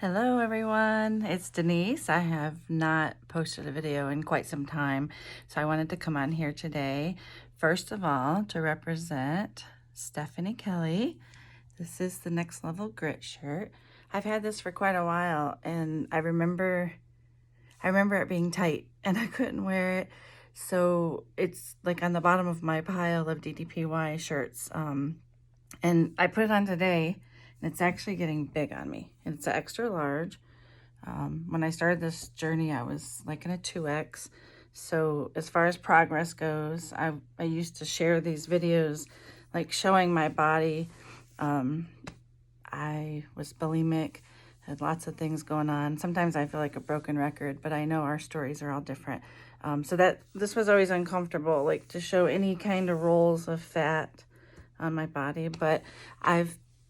Hello everyone, it's Denise. I have not posted a video in quite some time, so I wanted to come on here today, first of all, to represent Stephanie Kelly. This is the Next Level Grit shirt. I've had this for quite a while, and I remember it being tight, and I couldn't wear it, so it's like on the bottom of my pile of DDPY shirts, and I put it on today, and it's actually getting big on me. It's an extra large. When I started this journey, I was like in a 2X. So as far as progress goes, I used to share these videos like showing my body. I was bulimic, had lots of things going on. Sometimes I feel like a broken record, but I know our stories are all different. So this was always uncomfortable, like to show any kind of rolls of fat on my body, but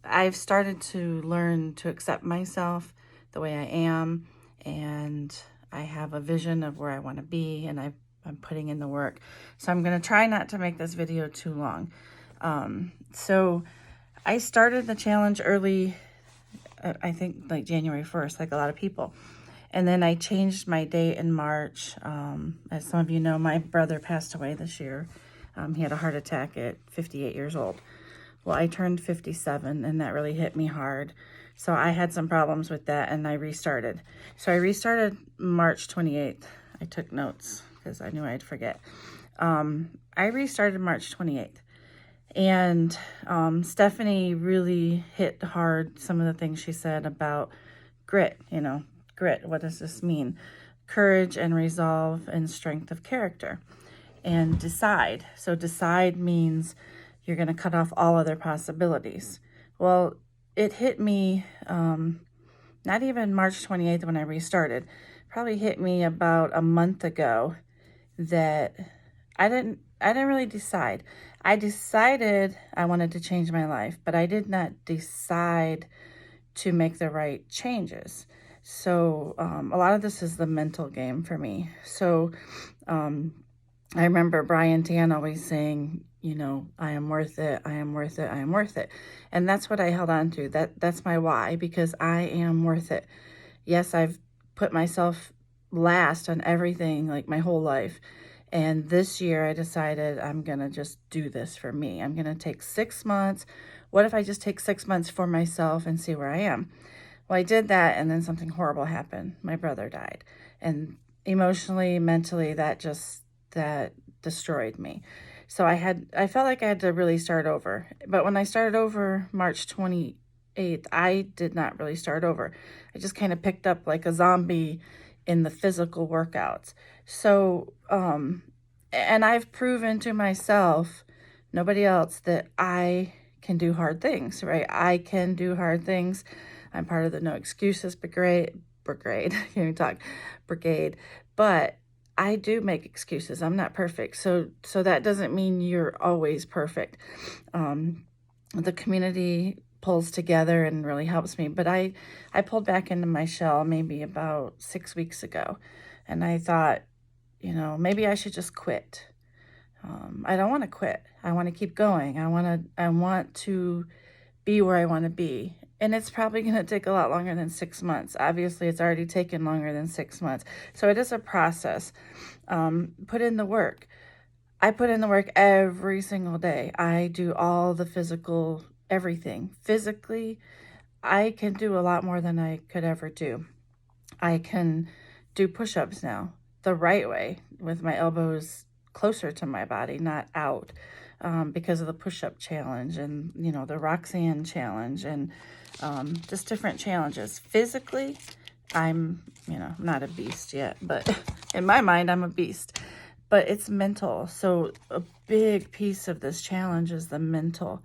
I've started to learn to accept myself the way I am, and I have a vision of where I want to be, and I'm putting in the work. So I'm going to try not to make this video too long. So I started the challenge early, I think like January 1st, like a lot of people. And then I changed my date in March. As some of you know, my brother passed away this year. He had a heart attack at 58 years old. Well, I turned 57, and that really hit me hard. So I had some problems with that, and I restarted. So I restarted March 28th. I took notes because I knew I'd forget. I restarted March 28th. And Stephanie really hit hard some of the things she said about grit, grit. What does this mean? Courage and resolve and strength of character. And decide. So decide means you're going to cut off all other possibilities. Well, it hit me, not even March 28th when I restarted, probably hit me about a month ago that I didn't really decide. I decided I wanted to change my life, but I did not decide to make the right changes. So a lot of this is the mental game for me. So I remember Brian Tan always saying, I am worth it, I am worth it, I am worth it. And that's what I held on to. That's my why, because I am worth it. Yes, I've put myself last on everything like my whole life. And this year I decided I'm going to just do this for me. I'm going to take 6 months. What if I just take 6 months for myself and see where I am? Well, I did that, and then something horrible happened. My brother died. And emotionally, mentally, that destroyed me. So I felt like I had to really start over. But when I started over March 28th, I did not really start over. I just kind of picked up like a zombie in the physical workouts. So, and I've proven to myself, nobody else, that I can do hard things, right? I can do hard things. I'm part of the No Excuses Brigade, can't even talk, brigade, but I do make excuses. I'm not perfect. So that doesn't mean you're always perfect. The community pulls together and really helps me. But I pulled back into my shell maybe about 6 weeks ago. And I thought, maybe I should just quit. I don't want to quit. I want to keep going. I want to be where I want to be. And it's probably going to take a lot longer than 6 months. Obviously, it's already taken longer than 6 months. So it is a process. Put in the work. I put in the work every single day. I do all the physical, everything. Physically, I can do a lot more than I could ever do. I can do push-ups now the right way with my elbows closer to my body, not out, because of the push-up challenge and, the Roxanne challenge and just different challenges. Physically, I'm, not a beast yet, but in my mind, I'm a beast. But it's mental. So a big piece of this challenge is the mental.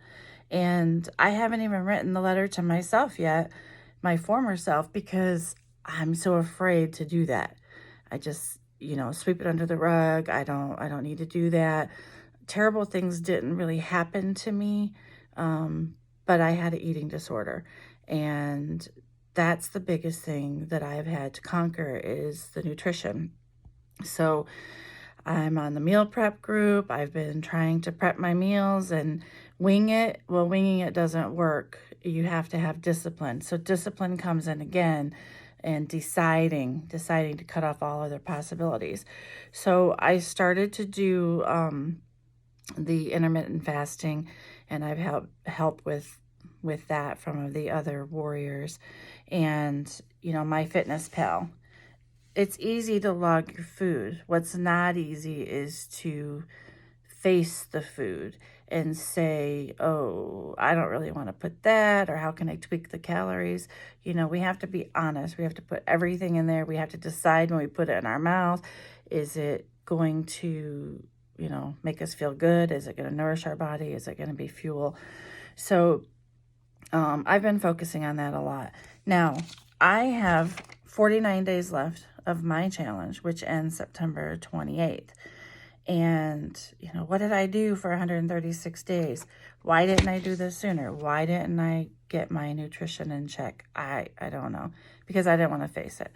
And I haven't even written the letter to myself yet, my former self, because I'm so afraid to do that. I just, sweep it under the rug. I don't need to do that. Terrible things didn't really happen to me, but I had an eating disorder. And that's the biggest thing that I've had to conquer is the nutrition. So I'm on the meal prep group. I've been trying to prep my meals, and Winging it doesn't work. You have to have discipline. So discipline comes in again, and deciding to cut off all other possibilities. So I started to do the intermittent fasting, and I've help with that from the other warriors. And MyFitnessPal, it's easy to log your food. What's not easy is to face the food and say, oh, I don't really want to put that, or how can I tweak the calories? We have to be honest. We have to put everything in there. We have to decide when we put it in our mouth, is it going to, make us feel good? Is it going to nourish our body? Is it going to be fuel? So I've been focusing on that a lot. Now, I have 49 days left of my challenge, which ends September 28th. And, what did I do for 136 days? Why didn't I do this sooner? Why didn't I get my nutrition in check? I don't know, because I didn't want to face it.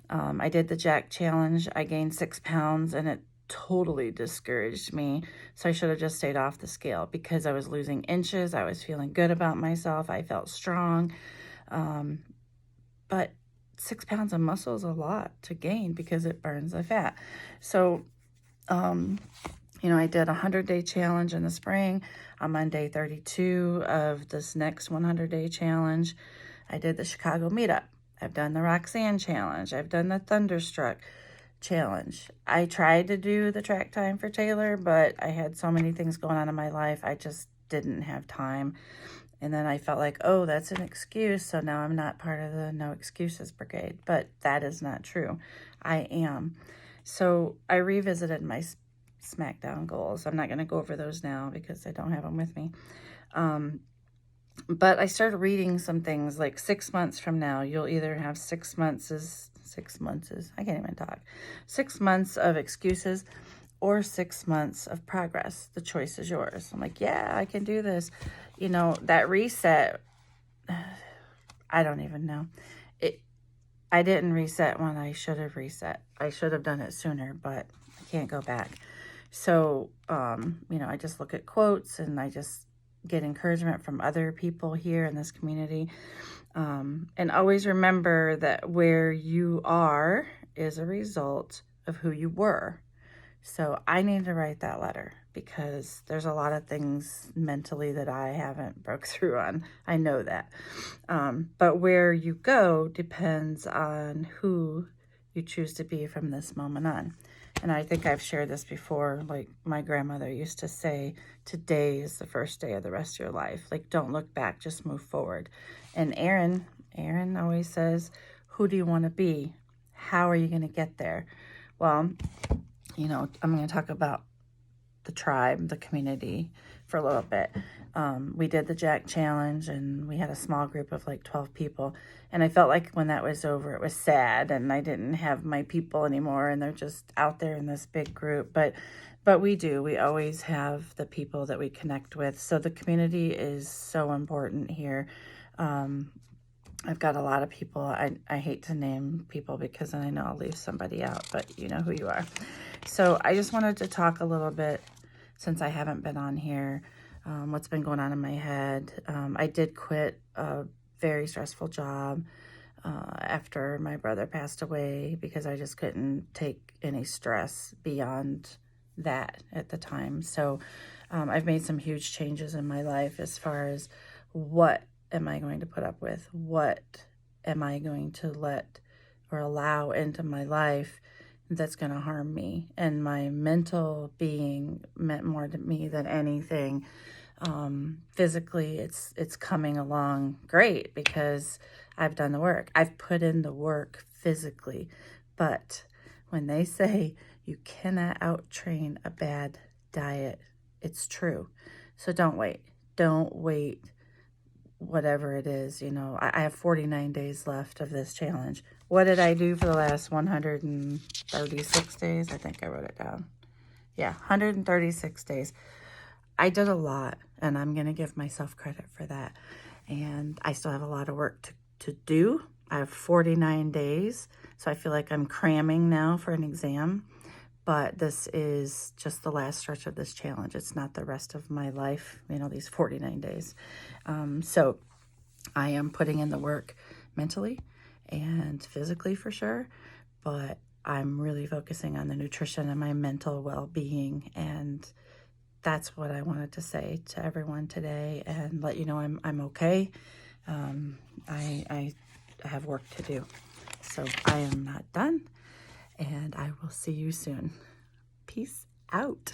I did the Jack challenge. I gained 6 pounds, and it totally discouraged me. So I should have just stayed off the scale, because I was losing inches. I was feeling good about myself. I felt strong. But 6 pounds of muscle is a lot to gain, because it burns the fat. So I did a 100-day challenge in the spring. I'm on day 32 of this next 100-day challenge. I did the Chicago meetup. I've done the Roxanne challenge. I've done the Thunderstruck challenge. I tried to do the track time for Taylor, but I had so many things going on in my life. I just didn't have time. And then I felt like, oh, that's an excuse. So now I'm not part of the no excuses brigade. But that is not true. I am. So I revisited my SmackDown goals. I'm not going to go over those now because I don't have them with me. But I started reading some things like 6 months from now, you'll either have 6 months I can't even talk. 6 months of excuses or 6 months of progress. The choice is yours. I'm like, yeah, I can do this. That reset, I don't even know. I didn't reset when I should have reset. I should have done it sooner, but I can't go back. So, I just look at quotes, and I just get encouragement from other people here in this community. And always remember that where you are is a result of who you were. So I need to write that letter, because there's a lot of things mentally that I haven't broke through on. I know that. But where you go depends on who you choose to be from this moment on. And I think I've shared this before. Like my grandmother used to say, today is the first day of the rest of your life. Like, don't look back, just move forward. And Aaron always says, who do you want to be? How are you going to get there? Well, I'm going to talk about the tribe, the community for a little bit. We did the Jack challenge, and we had a small group of like 12 people. And I felt like when that was over, it was sad, and I didn't have my people anymore, and they're just out there in this big group. But we always have the people that we connect with. So the community is so important here. I've got a lot of people. I hate to name people because then I know I'll leave somebody out, but you know who you are. So I just wanted to talk a little bit, since I haven't been on here, what's been going on in my head. I did quit a very stressful job after my brother passed away, because I just couldn't take any stress beyond that at the time. So I've made some huge changes in my life as far as what am I going to put up with? What am I going to let or allow into my life that's going to harm me? And my mental being meant more to me than anything. Physically, it's coming along great, because I've done the work. I've put in the work physically. But when they say you cannot out-train a bad diet, it's true. So don't wait. Don't wait. Whatever it is, I have 49 days left of this challenge. What did I do for the last 136 days? I think I wrote it down. Yeah, 136 days. I did a lot, and I'm going to give myself credit for that. And I still have a lot of work to do. I have 49 days, so I feel like I'm cramming now for an exam. but this is just the last stretch of this challenge. It's not the rest of my life, you know, these 49 days. So I am putting in the work mentally and physically for sure, but I'm really focusing on the nutrition and my mental well-being, and that's what I wanted to say to everyone today and let you know I'm okay. I have work to do. So I am not done, and I will see you soon. Peace out.